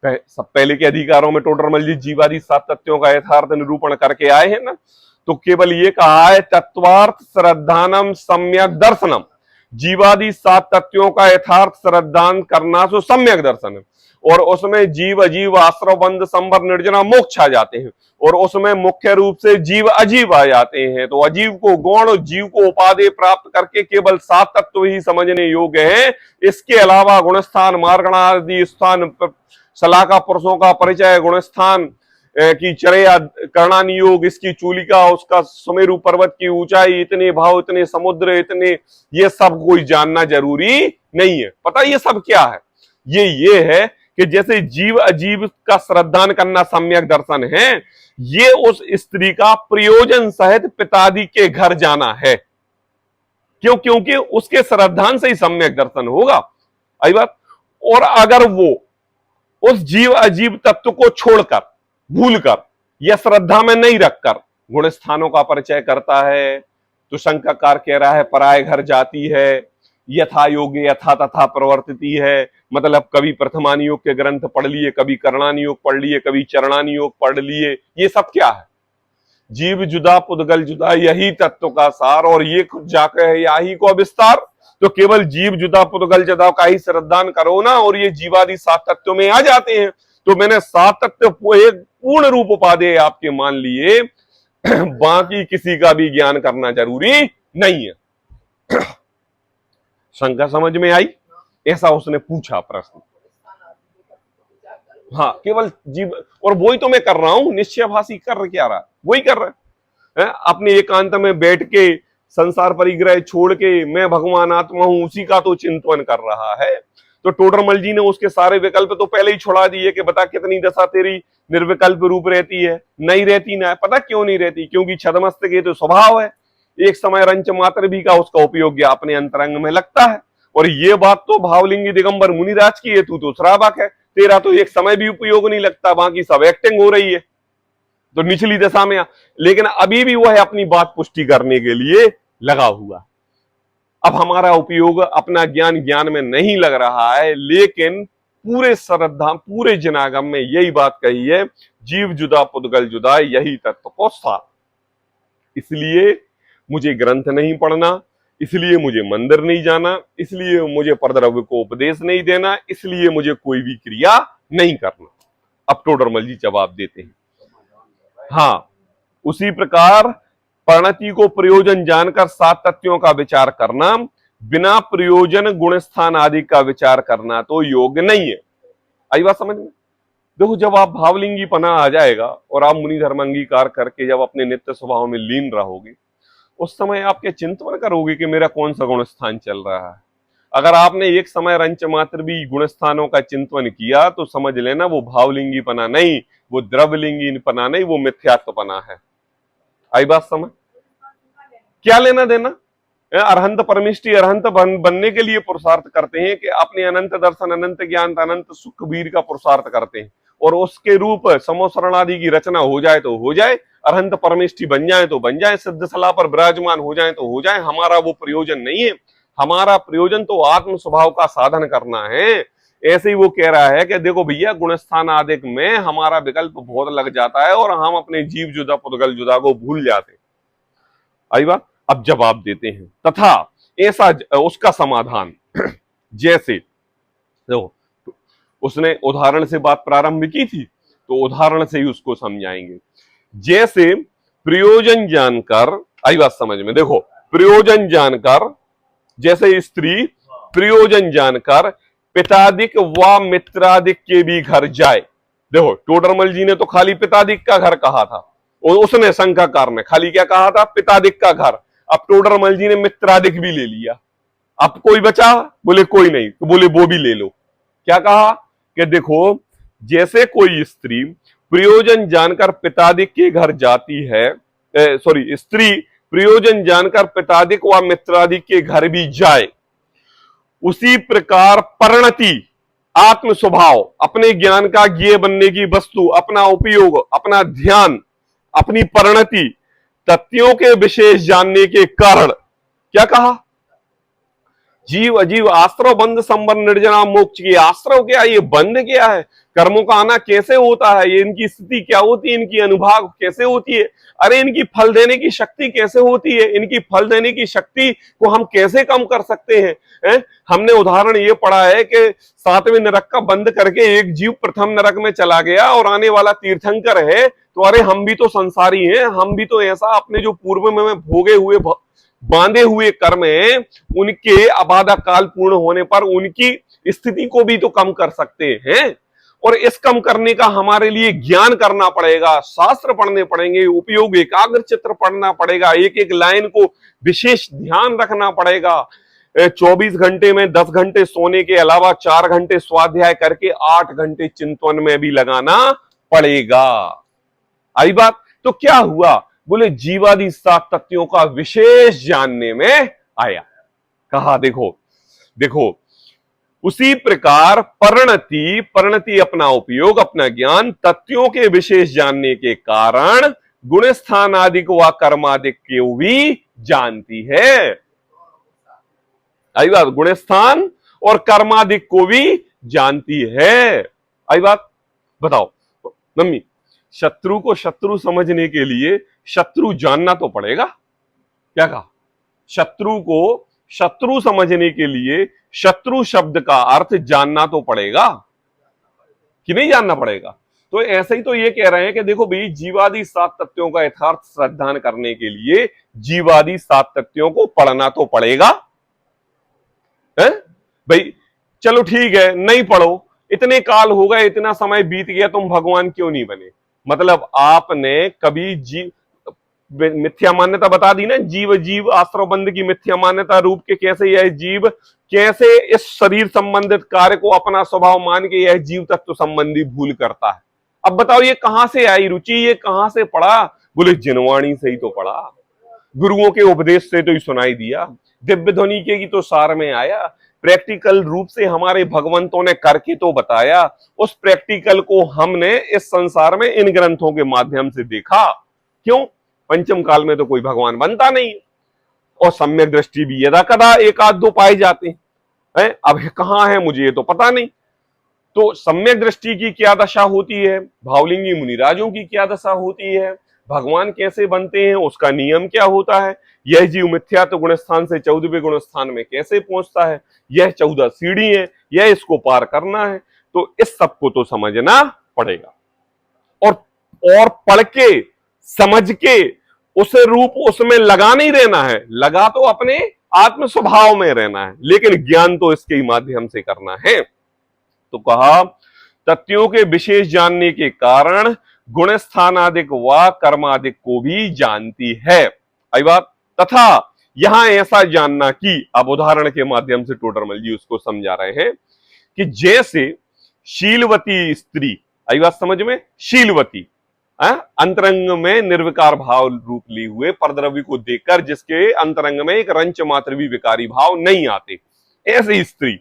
सब पहले के अधिकारों में टोडरमल जी जीवादि 7 तथ्यों का यथार्थ निरूपण करके आए हैं ना, तो केवल ये कहा है तत्वार्थ श्रद्धानम सम्यक दर्शनम, जीवादि 7 तथ्यों का यथार्थ श्रद्धान करना सो सम्यक दर्शन है, और उसमें जीव अजीव आश्रव बंध संवर निर्जना मोक्ष आ जाते हैं, और उसमें मुख्य रूप से जीव अजीव आ जाते हैं। तो अजीव को गौण, जीव को उपाधि प्राप्त करके केवल 7 तत्व ही समझने योग्य हैं। इसके अलावा गुणस्थान, मार्गण आदि स्थान, सलाका पुरुषों का परिचय, गुणस्थान की चर्या, कर्णानियोग, इसकी चूलिका, उसका सुमेरु पर्वत की ऊंचाई, इतने भाव, इतने समुद्र, इतने, ये सब कोई जानना जरूरी नहीं है। पता ये सब क्या है? ये है कि जैसे जीव अजीव का श्रद्धान करना सम्यक दर्शन है, ये उस स्त्री का प्रयोजन सहित पिताजी के घर जाना है। क्यों? क्योंकि उसके श्रद्धान से ही सम्यक दर्शन होगा। आई बात। और अगर वो उस जीव अजीव तत्व को छोड़कर, भूलकर या श्रद्धा में नहीं रखकर गुण स्थानों का परिचय करता है, तो शंकाकार कह रहा है पराये घर जाती है, यथा योग्य यथा तथा प्रवर्तिती है। मतलब कभी प्रथमानियोग के ग्रंथ पढ़ लिए, कभी कर्णानियोग पढ़ लिए, कभी चरणानियोग पढ़ लिए। ये सब क्या है? जीव जुदा पुद्गल जुदा, यही तत्व का सार, और ये जाकर है यही को विस्तार। तो केवल जीव जुदा पुद्गल जुदा का ही श्रद्धान करो ना, और ये जीवादि 7 तत्वों में आ जाते हैं। तो मैंने 7 तत्व एक पूर्ण रूप उपाधि आपके मान लिए, बाकी किसी का भी ज्ञान करना जरूरी नहीं है। शंका समझ में आई? ऐसा उसने पूछा प्रश्न। हाँ, केवल जीव, और वही तो मैं कर रहा हूं। निश्चयभाषी कर क्या रहा है? वही कर रहा है। अपने एकांत में बैठ के संसार परिग्रह छोड़ के मैं भगवान आत्मा हूं, उसी का तो चिंतन कर रहा है। तो टोडरमल जी ने उसके सारे विकल्प तो पहले ही छुड़ा दिए कि बता कितनी दशा तेरी निर्विकल्प रूप रहती है? नहीं रहती ना। पता क्यों नहीं रहती? क्योंकि छदमस्त के तो स्वभाव है, एक समय रंच मात्र भी का उसका उपयोग अपने अंतरंग में लगता है। और ये बात तो भावलिंगी दिगंबर मुनिराज की है, तू तो श्रावक है, तेरा तो एक समय भी उपयोग नहीं लगता, बाकी सब एक्टिंग हो रही है। तो निचली दशा में, लेकिन अभी भी वह अपनी बात पुष्टि करने के लिए लगा हुआ। अब हमारा उपयोग अपना ज्ञान में नहीं लग रहा है, लेकिन पूरे श्रद्धा, पूरे जनागम में यही बात कही है, जीव जुदा पुद्गल जुदा, यही तत्व को सार। इसलिए मुझे ग्रंथ नहीं पढ़ना, इसलिए मुझे मंदिर नहीं जाना, इसलिए मुझे परद्रव्य को उपदेश नहीं देना, इसलिए मुझे कोई भी क्रिया नहीं करना। अब टोडरमल जी जवाब देते हैं। हाँ, उसी प्रकार परिणति को प्रयोजन जानकर 7 तत्वों का विचार करना, बिना प्रयोजन गुण स्थान आदि का विचार करना तो योग्य नहीं है। आई बात समझ में? देखो, जब आप भावलिंगी पना आ जाएगा और आप मुनि धर्म अंगीकार करके जब अपने नित्य स्वभाव में लीन रहोगे, उस समय आप क्या चिंतन करोगे कि मेरा कौन सा गुण स्थान चल रहा है। अगर आपने एक समय रंच मात्र भी गुण स्थानों का चिंतन किया तो समझ लेना वो भावलिंगी पना नहीं, वो द्रवलिंगी पना नहीं, वो मिथ्यात्व पना है। आई बात समझ? क्या लेना देना? अरहंत परमिष्टि अरहंत बनने के लिए पुरुषार्थ करते हैं कि अपने अनंत दर्शन, अनंत ज्ञान, अनंत सुख वीर का पुरुषार्थ करते हैं, और उसके रूप समोसरण आदि की रचना हो जाए तो हो जाए, अरहंत परमिष्टि बन जाए तो बन जाए, सिद्ध सलाह पर विराजमान हो जाए तो हो जाए। हमारा वो प्रयोजन नहीं है। हमारा प्रयोजन तो आत्म स्वभाव का साधन करना है। ऐसे ही वो कह रहा है कि देखो भैया, गुणस्थान आदिक में हमारा विकल्प बहुत लग जाता है और हम अपने जीव जुदा पुद्गल जुदा को भूल जाते। आई बात? अब जवाब देते हैं, तथा ऐसा उसका समाधान जैसे देखो, उसने उदाहरण से बात प्रारंभ की थी तो उदाहरण से ही उसको समझाएंगे। जैसे प्रयोजन जानकर, आई बात समझ में? देखो, प्रयोजन जानकर, जैसे स्त्री प्रयोजन जानकर पितादिक व मित्रादिक के भी घर जाए। देखो, टोडरमल जी ने तो खाली पितादिक का घर कहा था, और उसने शंकाकार ने खाली क्या कहा था? पितादिक का घर। अब टोडरमल जी ने मित्रादिक भी ले लिया। अब कोई बचा? बोले कोई नहीं, तो बोले वो भी ले लो। क्या कहा कि देखो, जैसे कोई स्त्री प्रयोजन जानकर पितादिक के घर जाती है, सॉरी, स्त्री प्रयोजन जानकर पितादिक व मित्रादिक के घर भी जाए, उसी प्रकार परिणति आत्म स्वभाव, अपने ज्ञान का ज्ञेय बनने की वस्तु, अपना उपयोग, अपना ध्यान, अपनी परिणति तथ्यों के विशेष जानने के कारण, क्या कहा? जीव अजीव आश्रव बंध संबर निर्जना मोक्ष की। आश्रव क्या? ये बंध क्या है? कर्मों का आना कैसे होता है? ये इनकी स्थिति क्या होती है? इनकी अनुभाग कैसे होती है? अरे इनकी फल देने की शक्ति कैसे होती है? इनकी फल देने की शक्ति को हम कैसे कम कर सकते हैं? हमने उदाहरण ये पढ़ा है कि 7वें नरक का बंद करके एक जीव प्रथम नरक में चला गया और आने वाला तीर्थंकर है, तो अरे हम भी तो संसारी हैं, हम भी तो ऐसा अपने जो पूर्व में भोगे हुए बांधे हुए कर्म हैं, उनके अबाधा काल पूर्ण होने पर उनकी स्थिति को भी तो कम कर सकते हैं। और इस कम करने का हमारे लिए ज्ञान करना पड़ेगा, शास्त्र पढ़ने पड़ेंगे, उपयोग एकाग्र चित्र पढ़ना पड़ेगा, एक एक लाइन को विशेष ध्यान रखना पड़ेगा। 24 घंटे में 10 घंटे सोने के अलावा 4 घंटे स्वाध्याय करके 8 घंटे चिंतन में भी लगाना पड़ेगा। आई बात? तो क्या हुआ? बोले जीवादि 7 तत्वों का विशेष जानने में आया। कहा देखो देखो, उसी प्रकार परिणति अपना उपयोग, अपना ज्ञान तत्वों के विशेष जानने के कारण गुण स्थान आदि व कर्मादिक को भी जानती है। आई बात? गुण स्थान और कर्मादिक को भी जानती है। आई बात? बताओ मम्मी, शत्रु को शत्रु समझने के लिए शत्रु जानना तो पड़ेगा। क्या कहा? शत्रु को शत्रु समझने के लिए शत्रु शब्द का अर्थ जानना तो पड़ेगा कि नहीं जानना पड़ेगा? तो ऐसे ही तो ये कह रहे हैं कि देखो भाई, जीवादि 7 तत्वों का यथार्थ श्रद्धान करने के लिए जीवादि 7 तत्वों को पढ़ना तो पड़ेगा है भाई। चलो ठीक है, नहीं पढ़ो, इतने काल हो गए, इतना समय बीत गया, तुम भगवान क्यों नहीं बने? मतलब आपने कभी जीव मिथ्या मान्यता बता दी ना, जीव जीव आश्रव बंध की मिथ्या मान्यता रूप के कैसे यह जीव कैसे इस शरीर संबंधित कार्य को अपना स्वभाव मान के यह जीव तत्व संबंधी भूल करता है। अब बताओ ये कहां से आई रुचि, ये कहां से पढ़ा? बोले जिनवाणी से ही तो पढ़ा, गुरुओं के उपदेश से तो ही सुनाई दिया, दिव्य ध्वनि के की तो सार में आया, प्रैक्टिकल रूप से हमारे भगवंतों ने करके तो बताया, उस प्रैक्टिकल को हमने इस संसार में इन ग्रंथों के माध्यम से देखा। क्यों? पंचम काल में तो कोई भगवान बनता नहीं, और सम्यक दृष्टि भी यदा कदा एक आध दो पाए जाते हैं। अब कहां है मुझे ये तो पता नहीं। तो सम्यक दृष्टि की क्या दशा होती है, भावलिंगी मुनिराजों की क्या दशा होती है, भगवान कैसे बनते हैं, उसका नियम क्या होता है, यह जीव मिथ्यात्व गुणस्थान से 14वें गुणस्थान में कैसे पहुंचता है, यह 14 सीढ़ी है, यह इसको पार करना है, तो इस सबको तो समझना पड़ेगा। और पढ़ के समझ के उस रूप उसमें लगा नहीं रहना है, लगा तो अपने आत्म स्वभाव में रहना है, लेकिन ज्ञान तो इसके ही माध्यम से करना है। तो कहा तथ्यों के विशेष जानने के कारण गुण स्थानादिक व कर्मादिक को भी जानती है। आई बात। तथा यहां ऐसा जानना कि, अब उदाहरण के माध्यम से टोडरमल जी उसको समझा रहे हैं कि जैसे शीलवती स्त्री, आई बात समझ में, शीलवती अंतरंग में निर्विकार भाव रूप लिए हुए परद्रव्य को देखकर जिसके अंतरंग में एक रंच मात्र भी विकारी भाव नहीं आते, ऐसी स्त्री।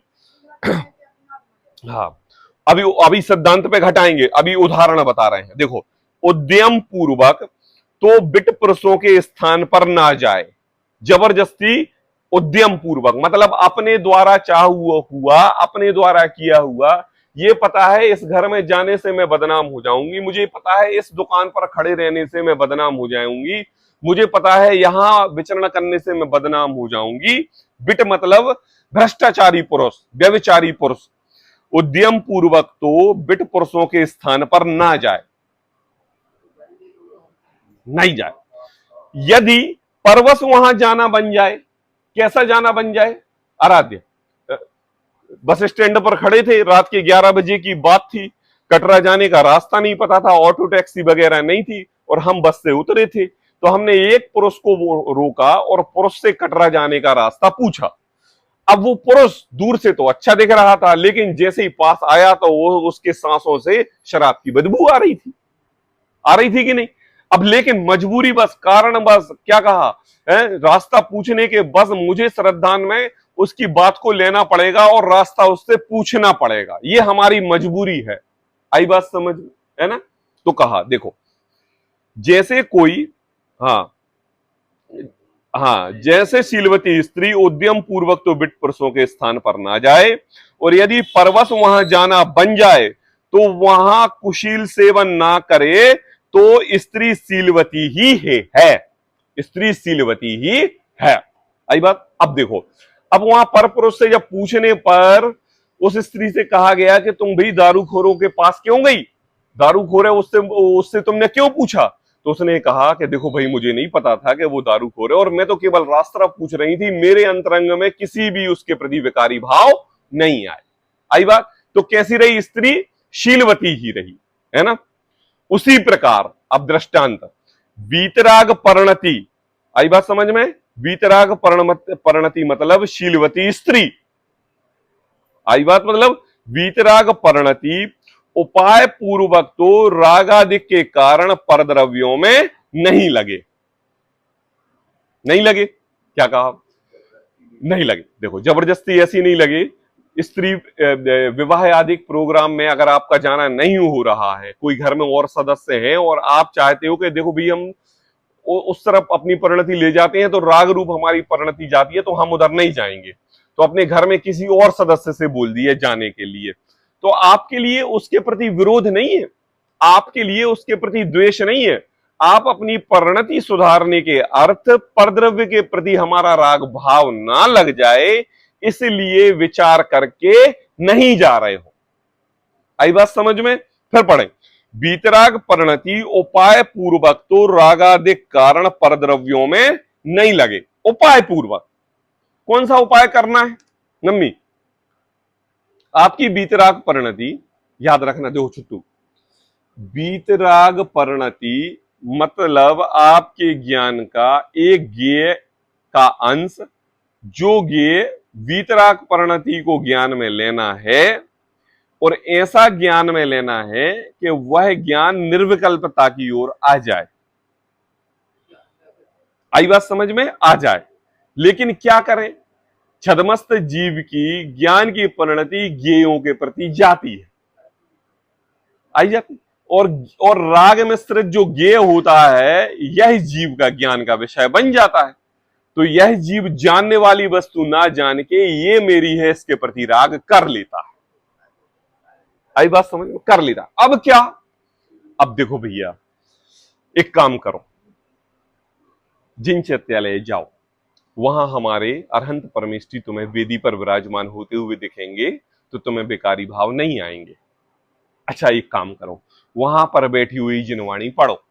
हाँ, अभी अभी सिद्धांत पे घटाएंगे, अभी उदाहरण बता रहे हैं। देखो, उद्यम पूर्वक तो बिट पुरुषों के स्थान पर ना जाए, जबरदस्ती उद्यम पूर्वक मतलब अपने द्वारा चाह हुआ, अपने द्वारा किया हुआ, ये पता है इस घर में जाने से मैं बदनाम हो जाऊंगी, मुझे पता है इस दुकान पर खड़े रहने से मैं बदनाम हो जाऊंगी, मुझे पता है यहां विचरण करने से मैं बदनाम हो जाऊंगी। बिट मतलब भ्रष्टाचारी पुरुष, व्यभिचारी पुरुष, उद्यम पूर्वक तो बिट पुरुषों के स्थान पर ना जाए, नहीं जाए। यदि परवश वहां जाना बन जाए, कैसा जाना बन जाए? आराध्य, बस स्टैंड पर खड़े थे, रात के 11 बजे की बात थी, कटरा जाने का रास्ता नहीं पता था, ऑटो टैक्सी वगैरह नहीं थी और हम बस से उतरे थे, तो हमने एक पुरुष को रोका और पुरुष से कटरा जाने का रास्ता पूछा। अब वो पुरुष दूर से तो अच्छा दिख रहा था, लेकिन जैसे ही पास आया तो वो उसके सांसों से शराब की बदबू आ रही थी कि नहीं? अब लेकिन मजबूरी बस, कारण बस, क्या कहा रास्ता पूछने के बस मुझे श्रद्धान में उसकी बात को लेना पड़ेगा और रास्ता उससे पूछना पड़ेगा, ये हमारी मजबूरी है। आई बात समझ, है ना? तो कहा देखो, जैसे कोई, जैसे शीलवती स्त्री उद्यम पूर्वक तो बिट पुरुषों के स्थान पर ना जाए, और यदि परवश वहां जाना बन जाए तो वहां कुशील सेवन ना करे, तो स्त्री शीलवती ही है, स्त्री शीलवती ही है। आई बात। अब देखो, अब वहां पर पुरुष से जब पूछने पर उस स्त्री से कहा गया कि तुम भी दारूखोरों के पास क्यों गई, दारूखोर है उससे तुमने क्यों पूछा? तो उसने कहा कि देखो भाई, मुझे नहीं पता था कि वो दारूखोर है और मैं तो केवल रास्ता पूछ रही थी, मेरे अंतरंग में किसी भी उसके प्रति विकारी भाव नहीं आए। आई बात। तो कैसी रही स्त्री? शीलवती ही रही, है ना? उसी प्रकार अब दृष्टांत, वीतराग परिणति। आई बात समझ में? वीतराग परिणति मतलब शीलवती स्त्री। आई बात मतलब वीतराग परिणति उपाय पूर्वक तो रागादिक के कारण परद्रव्यों में नहीं लगे। क्या कहा? नहीं लगे। देखो, जबरदस्ती ऐसी नहीं लगे। स्त्री विवाह आदि प्रोग्राम में अगर आपका जाना नहीं हो रहा है, कोई घर में और सदस्य हैं और आप चाहते हो कि देखो भी हम उस तरफ अपनी परिणति ले जाते हैं तो राग रूप हमारी परिणति जाती है, तो हम उधर नहीं जाएंगे, तो अपने घर में किसी और सदस्य से बोल दिए जाने के लिए, तो आपके लिए उसके प्रति विरोध नहीं है, आपके लिए उसके प्रति द्वेष नहीं है। आप अपनी परिणति सुधारने के अर्थ परद्रव्य के प्रति हमारा राग भाव ना लग जाए, इसलिए विचार करके नहीं जा रहे हो। आई बात समझ में? फिर पढ़ें, वीतराग परिणति उपाय पूर्वक तो रागादिक कारण परद्रव्यों में नहीं लगे। उपाय पूर्वक कौन सा उपाय करना है नम्मी? आपकी वीतराग परिणति याद रखना, देखो छुट्टू, वीतराग परिणति मतलब आपके ज्ञान का एक ज्ञेय का अंश, जो ज्ञेय वीतराग परिणति को ज्ञान में लेना है, और ऐसा ज्ञान में लेना है कि वह ज्ञान निर्विकल्पता की ओर आ जाए। आई बात समझ में? आ जाए। लेकिन क्या करें? छदमस्त जीव की ज्ञान की परिणति ज्ञेयों के प्रति जाती है, आई जाती, और राग मिश्रित जो ज्ञेय होता है यह जीव का ज्ञान का विषय बन जाता है। तो यह जीव जानने वाली वस्तु ना जान के ये मेरी है इसके प्रति राग कर लेता है। आई बात समझ में? कर लेता। अब क्या? अब देखो भैया, एक काम करो, जिन चैत्यालय जाओ, वहां हमारे अरहंत परमेष्ठी तुम्हें वेदी पर विराजमान होते हुए दिखेंगे, तो तुम्हें बेकारी भाव नहीं आएंगे। अच्छा, एक काम करो, वहां पर बैठी हुई जिनवाणी पढ़ो।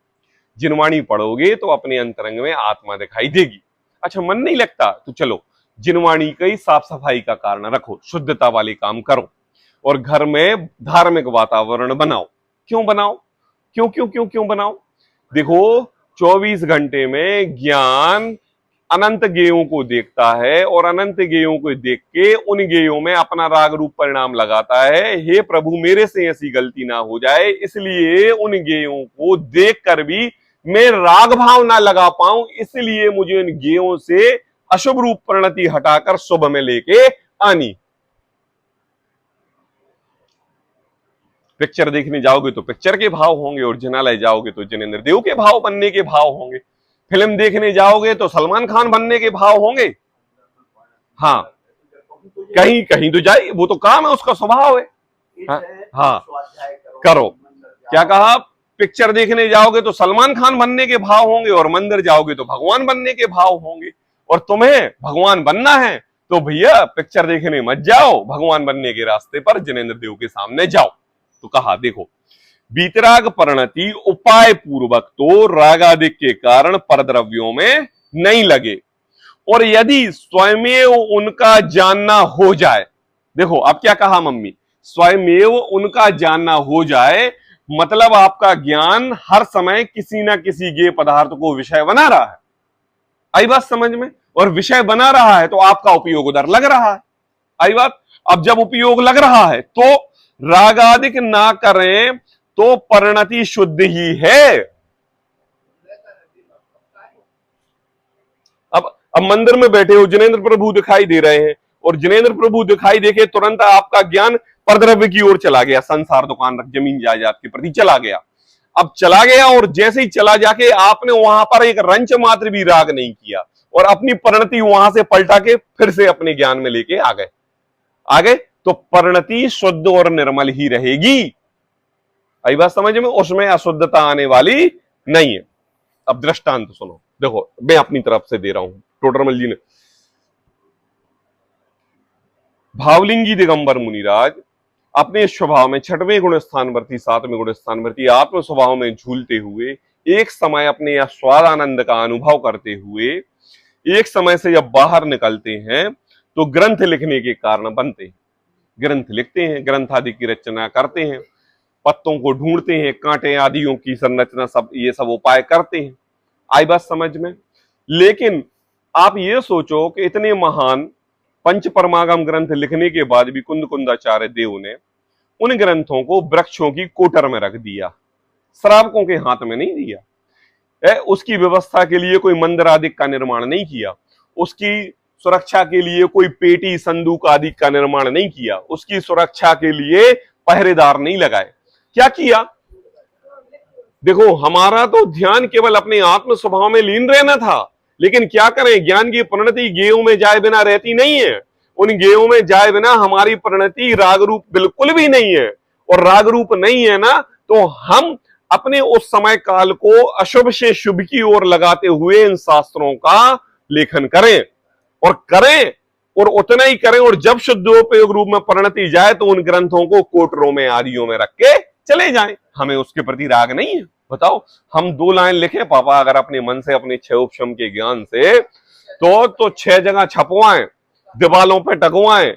जिनवाणी पढ़ोगे तो अपने अंतरंग में आत्मा दिखाई देगी। अच्छा, मन नहीं लगता तो चलो जिनवाणी की साफ सफाई का कारण रखो, शुद्धता वाले काम करो और घर में धार्मिक वातावरण बनाओ। क्यों बनाओ? क्यों क्यों क्यों क्यों बनाओ? देखो, 24 घंटे में ज्ञान अनंत गेयों को देखता है और अनंत गेयों को देख के उन गेयों में अपना राग रूप परिणाम लगाता है। हे प्रभु, मेरे से ऐसी गलती ना हो जाए, इसलिए उन गेयों को देख कर भी मैं राग भाव ना लगा पाऊं, इसलिए मुझे उन गेयों से अशुभ रूप परिणति हटाकर शुभ में लेके आनी। पिक्चर देखने जाओगे तो पिक्चर के भाव होंगे और जिनालय जाओगे तो जिनेंद्र देव के भाव बनने के भाव होंगे। फिल्म देखने जाओगे तो सलमान खान बनने के भाव होंगे। हाँ, कहीं कहीं तो जाए, वो तो काम है, उसका स्वभाव है। हाँ, करो। क्या कहा? पिक्चर देखने जाओगे तो सलमान खान बनने के भाव होंगे और मंदिर जाओगे तो भगवान बनने के भाव होंगे। और तुम्हें भगवान बनना है तो भैया पिक्चर देखने मत जाओ, भगवान बनने के रास्ते पर जिनेंद्र देव के सामने जाओ। तो कहा, देखो, बीतराग परिणति उपाय पूर्वक तो रागादिक के कारण परद्रव्यों में नहीं लगे, और यदि स्वयमेव उनका जानना हो जाए, देखो अब क्या कहा मम्मी, स्वयमेव उनका जानना हो जाए, मतलब आपका ज्ञान हर समय किसी ना किसी गेय पदार्थ को विषय बना रहा है। आई बात समझ में? और विषय बना रहा है तो आपका उपयोग उधर लग रहा है। आई बात? अब जब उपयोग लग रहा है तो रागादिक ना करें तो परिणति शुद्ध ही है। अब मंदिर में बैठे हो, जिनेंद्र प्रभु दिखाई दे रहे हैं और जिनेंद्र प्रभु दिखाई देके तुरंत आपका ज्ञान परद्रव्य की ओर चला गया, संसार, दुकान, जमीन जायदाद के प्रति चला गया। अब चला गया और जैसे ही चला जाके आपने वहां पर एक रंच मात्र भी राग नहीं किया और अपनी परिणति वहां से पलटा के फिर से अपने ज्ञान में लेके आ गए तो परिणति शुद्ध और निर्मल ही रहेगी। आई बात समझ में? उसमें अशुद्धता आने वाली नहीं है। अब दृष्टांत तो सुनो, देखो मैं अपनी तरफ से दे रहा हूं। टोडरमल जी ने, भावलिंगी दिगंबर मुनिराज अपने स्वभाव में 6वें गुण स्थानवर्ती 7वें गुण स्थानवर्ती आत्म स्वभाव में झूलते हुए एक समय अपने या स्वादानंद का अनुभव करते हुए एक समय से जब बाहर निकलते हैं तो ग्रंथ लिखने के कारण बनते हैं। ग्रंथ लिखते हैं, ग्रंथ आदि की रचना करते हैं, पत्तों को ढूंढते हैं, कांटे आदियों की संरचना, सब ये सब उपाय करते हैं। आई बात समझ में? लेकिन आप ये सोचो कि इतने महान पंच परमागम ग्रंथ लिखने के बाद भी कुंद कुंदाचार्य देव ने उन ग्रंथों को वृक्षों की कोटर में रख दिया, श्रावकों के हाथ में नहीं दिया। उसकी व्यवस्था के लिए कोई मंदिर आदि का निर्माण नहीं किया, उसकी सुरक्षा के लिए कोई पेटी संदूक आदि का निर्माण नहीं किया, उसकी सुरक्षा के लिए पहरेदार नहीं लगाए। क्या किया? देखो, हमारा तो ध्यान केवल अपने आत्म स्वभाव में लीन रहना था, लेकिन क्या करें, ज्ञान की परिणति गेयों में जाए बिना रहती नहीं है। उन गेयों में जाए बिना हमारी परिणति राग रूप बिल्कुल भी नहीं है, और राग रूप नहीं है ना, तो हम अपने उस समय काल को अशुभ से शुभ की ओर लगाते हुए इन शास्त्रों का लेखन करें और उतना ही करें, और जब शुद्धोपयोग रूप में परिणति जाए तो उन ग्रंथों को कोटरों में आदियों में रख के चले जाएं। हमें उसके प्रति राग नहीं है। बताओ, हम 2 लाइन लिखें पापा अगर अपने मन से, अपने 6 उपशम के ज्ञान से, तो 6 जगह छपवाएं, दीवालों पे टकवाएं,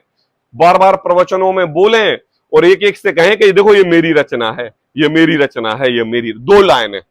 बार बार प्रवचनों में बोलें और एक एक से कहें कि देखो ये मेरी रचना है, ये मेरी रचना है, ये मेरी 2 लाइन है।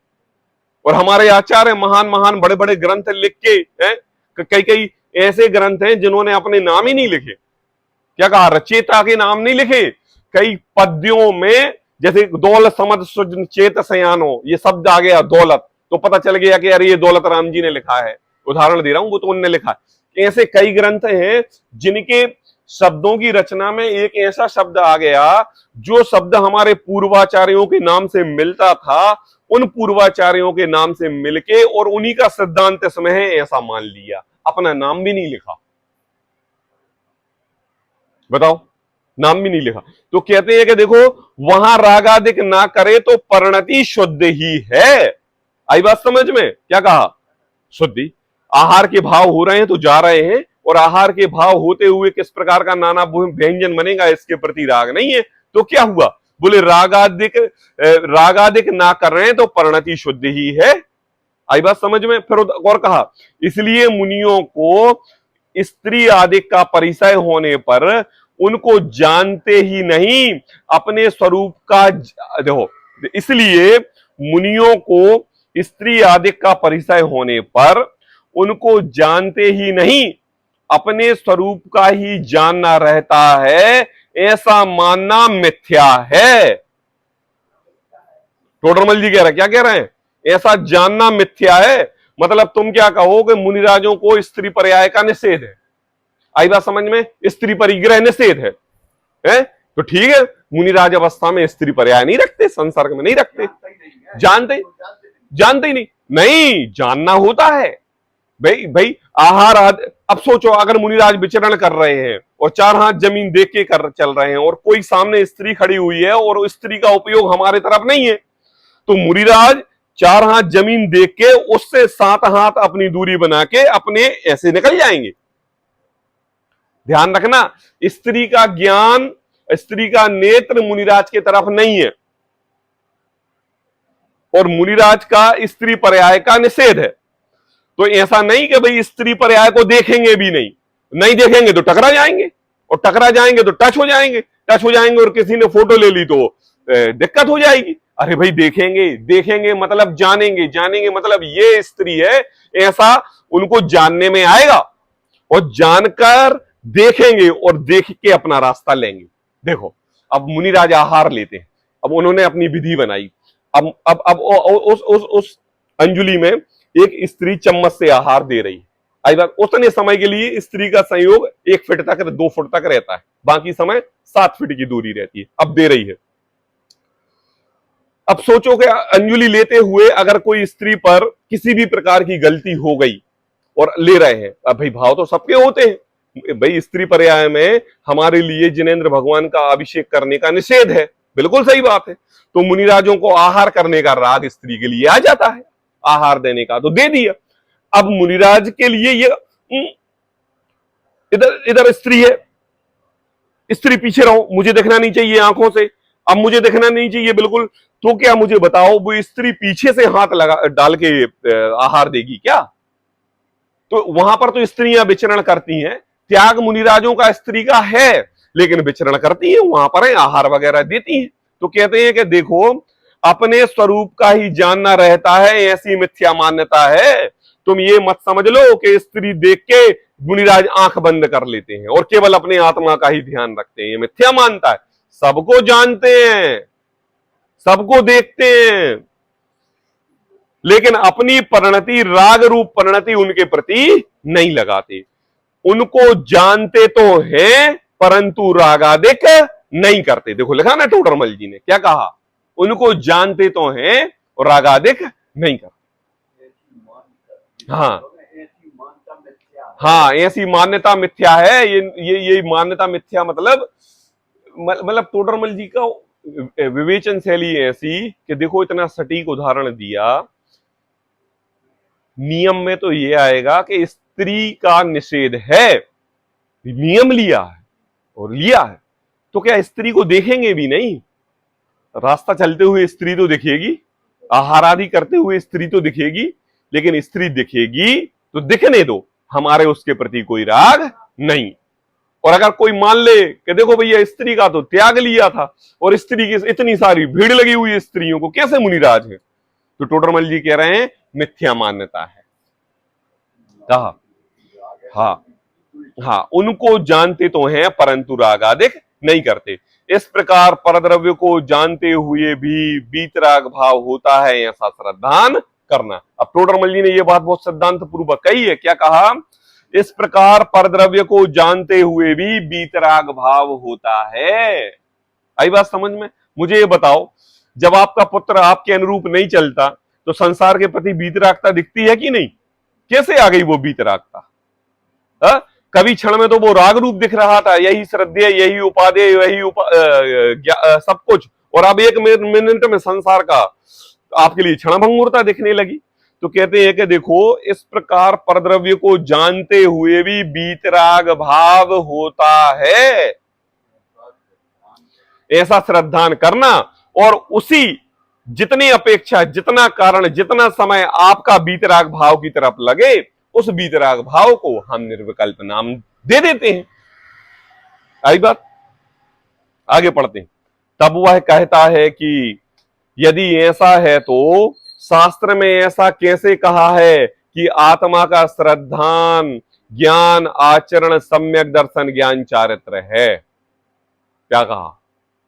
और हमारे आचार्य महान महान बड़े बड़े ग्रंथ लिख के हैं, कई ऐसे ग्रंथ हैं जिन्होंने अपने नाम ही नहीं लिखे। क्या कहा? रचयिता के नाम नहीं लिखे। कई पद्यों में जैसे दौलत समद सुजन चेत सयानो, ये शब्द आ गया दौलत, तो पता चल गया कि अरे ये दौलत राम जी ने लिखा है। उदाहरण दे रहा हूं, वो तो उनने लिखा है। ऐसे कई ग्रंथ हैं जिनके शब्दों की रचना में एक ऐसा शब्द आ गया जो शब्द हमारे पूर्वाचार्यों के नाम से मिलता था, उन पूर्वाचार्यों के नाम से मिलके और उन्हीं का सिद्धांत इसमें है ऐसा मान लिया, अपना नाम भी नहीं लिखा। बताओ, नाम भी नहीं लिखा। तो कहते हैं कि देखो, वहां रागादिक ना करे तो परिणति शुद्ध ही है। आई बात समझ में? क्या कहा? शुद्धि। आहार के भाव हो रहे हैं तो जा रहे हैं, और आहार के भाव होते हुए किस प्रकार का नाना व्यंजन बनेगा इसके प्रति राग नहीं है। तो क्या हुआ? बोले रागादिक ना कर रहे हैं तो परिणति शुद्ध ही है। आई बात समझ में? फिर और कहा, इसलिए मुनियों को स्त्री आदि का परिचय होने पर उनको जानते ही नहीं अपने स्वरूप का, देखो, इसलिए मुनियों को स्त्री आदि का परिचय होने पर उनको जानते ही नहीं अपने स्वरूप का ही जानना रहता है, ऐसा मानना मिथ्या है। टोडरमल जी कह रहे, क्या कह रहे हैं? ऐसा जानना मिथ्या है। मतलब तुम क्या कहो कि मुनिराजों को स्त्री पर्याय का निषेध है। आई बात समझ में? स्त्री परिग्रह निषेध है? तो ठीक है, मुनिराज अवस्था में स्त्री पर्याय नहीं रखते, संसर्ग में नहीं रखते, जानते ही नहीं जानना होता है भाई। भाई आहार अब सोचो, अगर मुनिराज विचरण कर रहे हैं और 4 हाथ जमीन देख के चल रहे हैं और कोई सामने स्त्री खड़ी हुई है और स्त्री का उपयोग हमारे तरफ नहीं है, तो मुनिराज 4 हाथ जमीन देख के उससे 7 हाथ अपनी दूरी बना के अपने ऐसे निकल जाएंगे। ध्यान रखना, स्त्री का ज्ञान, स्त्री का नेत्र मुनिराज के तरफ नहीं है और मुनिराज का स्त्री पर्याय का निषेध है। तो ऐसा नहीं कि भाई स्त्री पर्याय को देखेंगे भी नहीं देखेंगे तो टकरा जाएंगे, और टकरा जाएंगे तो टच हो जाएंगे और किसी ने फोटो ले ली तो दिक्कत हो जाएगी। अरे भाई देखेंगे मतलब जानेंगे मतलब ये स्त्री है, ऐसा उनको जानने में आएगा और जानकर देखेंगे और देख के अपना रास्ता लेंगे। देखो, अब मुनिराज आहार लेते हैं, अब उन्होंने अपनी विधि बनाई, अब उस अंजुलि में एक स्त्री चम्मच से आहार दे रही है। आई बात, उतने समय के लिए स्त्री का संयोग 1 फीट तक 2 फुट तक रहता है, बाकी समय 7 फीट की दूरी रहती है। अब दे रही है। अब सोचो कि अंजुलि लेते हुए अगर कोई स्त्री पर किसी भी प्रकार की गलती हो गई और ले रहे हैं, अब भाई भाव तो सबके होते हैं भाई। स्त्री पर्याय में हमारे लिए जिनेंद्र भगवान का अभिषेक करने का निषेध है, बिल्कुल सही बात है। तो मुनिराजों को आहार करने का राग स्त्री के लिए आ जाता है, आहार देने का, तो दे दिया। अब मुनिराज के लिए ये इधर स्त्री है, स्त्री पीछे रहो, मुझे देखना नहीं चाहिए आंखों से, अब मुझे देखना नहीं चाहिए बिल्कुल। तो क्या मुझे बताओ, वो स्त्री पीछे से हाथ लगा डाल के आहार देगी क्या? तो वहां पर तो स्त्रियां विचरण करती हैं, त्याग मुनिराजों का स्त्री का है, लेकिन विचरण करती हैं, वहां पर आहार वगैरह देती हैं। तो कहते हैं कि देखो, अपने स्वरूप का ही जानना रहता है, ऐसी मिथ्या मान्यता है। तुम ये मत समझ लो कि स्त्री देख के मुनिराज आंख बंद कर लेते हैं और केवल अपने आत्मा का ही ध्यान रखते हैं, ये मिथ्या मानता है। सबको जानते हैं, सबको देखते हैं, लेकिन अपनी परिणति, राग रूप परिणति उनके प्रति नहीं लगाते। उनको जानते तो हैं परंतु रागादिक नहीं करते। देखो लिखा ना टोडरमल जी ने, क्या कहा? उनको जानते तो हैं और रागादिक नहीं करते। हाँ, ऐसी मान्यता मिथ्या है। ये मान्यता मिथ्या मतलब टोडरमल जी का विवेचन शैली ऐसी कि देखो, इतना सटीक उदाहरण दिया। नियम में तो ये आएगा कि स्त्री का निषेध है, नियम लिया है और लिया है, तो क्या स्त्री को देखेंगे भी नहीं? रास्ता चलते हुए स्त्री तो दिखेगी, आहार आदि करते हुए स्त्री तो दिखेगी, लेकिन स्त्री दिखेगी तो दिखने दो, हमारे उसके प्रति कोई राग नहीं। और अगर कोई मान ले कि देखो भैया, स्त्री का तो त्याग लिया था और स्त्री की इतनी सारी भीड़ लगी हुई है स्त्रियों को, कैसे मुनिराज है? तो टोडरमल जी कह रहे हैं मिथ्या मान्यता है। कहा हाँ, उनको जानते तो हैं परंतु रागादिक नहीं करते। इस प्रकार परद्रव्य को जानते हुए भी बीतराग भाव होता है, ऐसा श्रद्धान करना। अब टोडरमल जी ने यह बात बहुत सिद्धांत पूर्वक कही है। क्या कहा? इस प्रकार परद्रव्य को जानते हुए भी बीतराग भाव होता है। आई बात समझ में? मुझे ये बताओ, जब आपका पुत्र आपके अनुरूप नहीं चलता तो संसार के प्रति बीतरागता दिखती है कि नहीं? कैसे आ गई वो बीतरागता? कभी क्षण में तो वो राग रूप दिख रहा था, यही श्रद्धेय, यही उपादेय, यही सब कुछ, और अब 1 मिनट में संसार का आपके लिए क्षण भंगुरता दिखने लगी। तो कहते हैं कि देखो, इस प्रकार परद्रव्य को जानते हुए भी बीतराग भाव होता है, ऐसा श्रद्धान करना और उसी जितनी अपेक्षा, जितना कारण, जितना समय आपका वीतराग भाव की तरफ लगे, उस वीतराग भाव को हम निर्विकल्प नाम दे देते हैं। आई बात? आगे पढ़ते हैं। तब वह कहता है कि यदि ऐसा है तो शास्त्र में ऐसा कैसे कहा है कि आत्मा का श्रद्धान, ज्ञान, आचरण, सम्यक दर्शन, ज्ञान, चारित्र है? क्या कहा?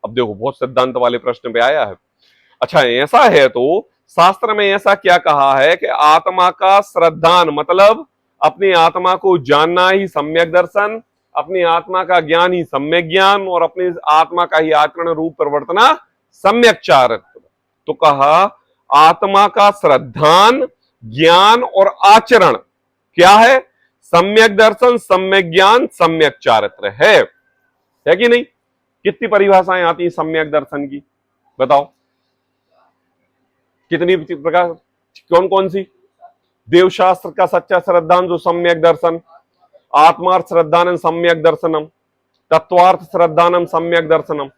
अब देखो, बहुत सिद्धांत वाले प्रश्न पे आया है। अच्छा, ऐसा है तो शास्त्र में ऐसा क्या कहा है कि आत्मा का श्रद्धान मतलब अपनी आत्मा को जानना ही सम्यक दर्शन, अपनी आत्मा का ज्ञान ही सम्यक ज्ञान, और अपनी आत्मा का ही आचरण रूप प्रवर्तना सम्यक चारित्र। तो कहा आत्मा का श्रद्धान, ज्ञान और आचरण क्या है? सम्यक दर्शन, सम्यक ज्ञान, सम्यक चारित्र है कि नहीं? कितनी परिभाषाएं आती हैं सम्यक दर्शन की, बताओ कितनी प्रकार, कौन कौन सी? देवशास्त्र का सच्चा श्रद्धान जो सम्यक दर्शन, आत्मार्थ श्रद्धानम सम्यक दर्शनम, तत्वार्थ श्रद्धानम सम्यक दर्शनम,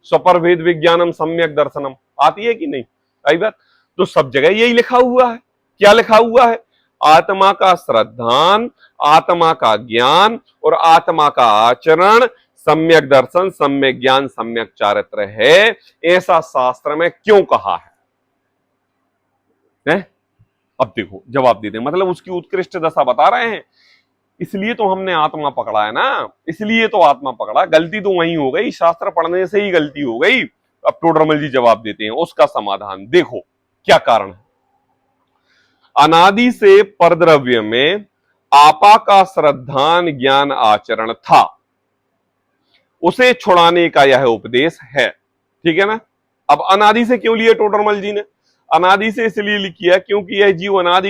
स्वप्रभेद विज्ञानम सम्यक दर्शनम, आती है कि नहीं? आई बात? तो सब जगह यही लिखा हुआ है। क्या लिखा हुआ है? आत्मा का श्रद्धान, आत्मा का ज्ञान और आत्मा का आचरण सम्यक दर्शन, सम्यक ज्ञान, सम्यक चारित्र है। ऐसा शास्त्र में क्यों कहा है? अब देखो जवाब देते हैं, मतलब उसकी उत्कृष्ट दशा बता रहे हैं। इसलिए तो हमने आत्मा पकड़ा है ना, इसलिए तो आत्मा पकड़ा। गलती तो वही हो गई, शास्त्र पढ़ने से ही गलती हो गई। अब टोडरमल जी जवाब देते हैं, उसका समाधान देखो क्या कारण है। अनादि से परद्रव्य में आपा का श्रद्धान, ज्ञान, आचरण था, उसे छुड़ाने का यह उपदेश है। ठीक है ना? अब अनादि से क्यों लिया टोडरमल जी ने? अनादि से इसलिए लिखी है क्योंकि यह जीव अनादि